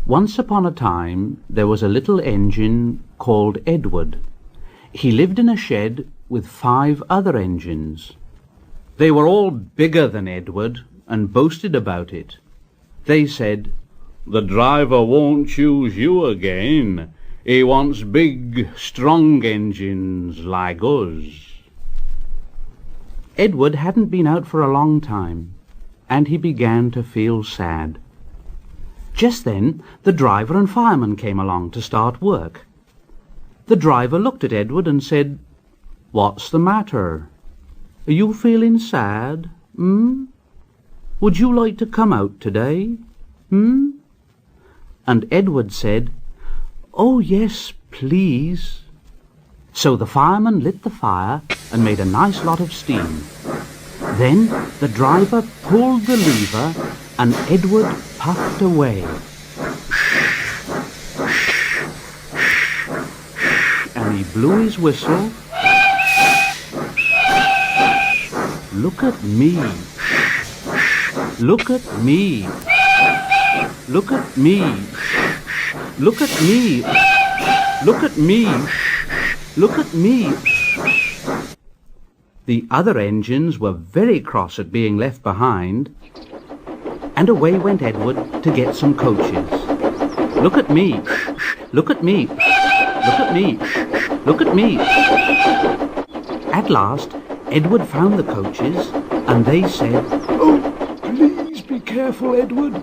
Once upon a time there was a little engine called Edward. He lived in a shed with 5 other engines. They were all bigger than Edward and boasted about it. They said, "The driver won't choose you again. He wants big, strong engines like us." Edward hadn't been out for a long time, and he began to feel sad. Just then the driver and fireman came along to start work. The driver looked at Edward and said, "What's the matter? Are you feeling sad? Would you like to come out today? And Edward said, "Oh yes, please." So the fireman lit the fire and made a nice lot of steam. Then the driver pulled the lever and Edward puffed away. And he blew his whistle. "Look at me. Look at me. Look at me. Look at me. Look at me. Look at me." The other engines were very cross at being left behind, and away went Edward to get some coaches. "Look at me. Look at me. Look at me. Look at me." At last Edward found the coaches, and they said, "Oh, please be careful, Edward.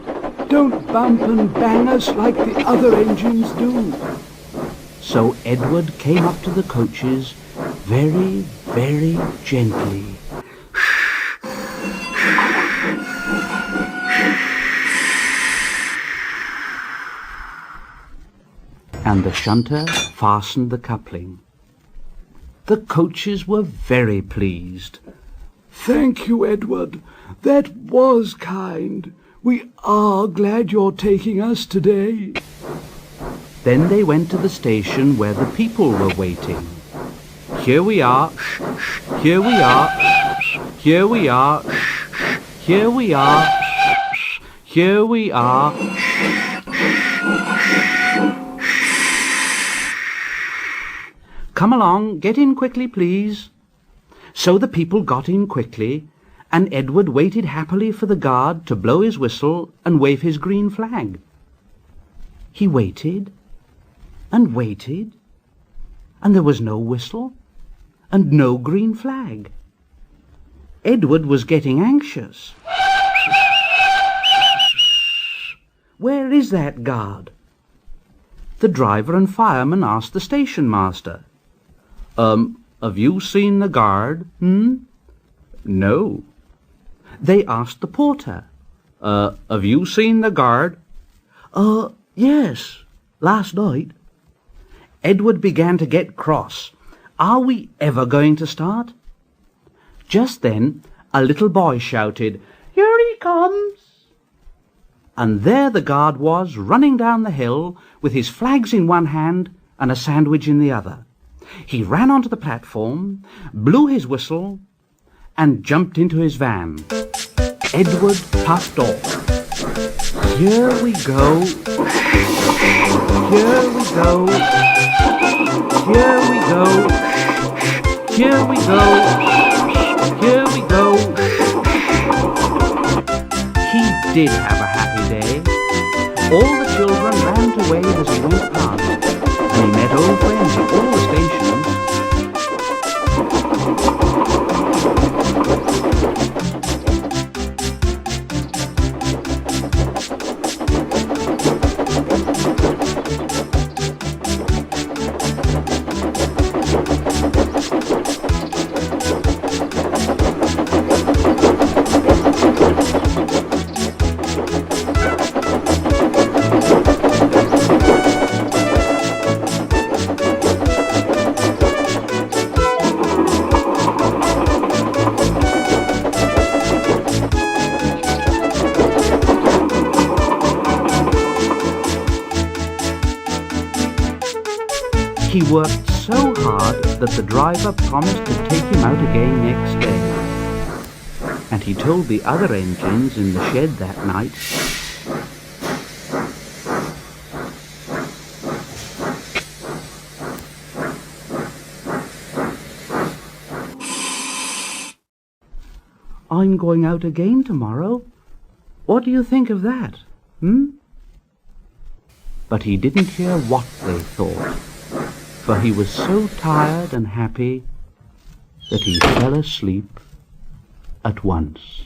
Don't bump and bang us like the other engines do." So Edward came up to the coaches very, very gently. And the shunter fastened the coupling. The coaches were very pleased. "Thank you, Edward. That was kind. We are glad you're taking us today." Then they went to the station where the people were waiting. "Here we are. Here we are. Here we are. Here we are. Here we are." "Come along, get in quickly, please." So the people got in quickly, and Edward waited happily for the guard to blow his whistle and wave his green flag. He waited and waited, and there was no whistle and no green flag. Edward was getting anxious. Where is that guard? The driver and fireman asked the station master. Have you seen the guard? No. They asked the porter. Have you seen the guard? Yes, last night. Edward began to get cross. Are we ever going to start? Just then a little boy shouted, "Here he comes!" And there the guard was, running down the hill with his flags in one hand and a sandwich in the other. He ran onto the platform, blew his whistle, and jumped into his van. Edward puffed off. Here we go. Here we go. Here we go. Here we go. Here we go. He did have a happy day. All the children ran to wave as he went past, and he met old friends at all the stations. He worked so hard that the driver promised to take him out again next day. And he told the other engines in the shed that night, I'm going out again tomorrow. What do you think of that, But he didn't hear what they thought, for he was so tired and happy that he fell asleep at once.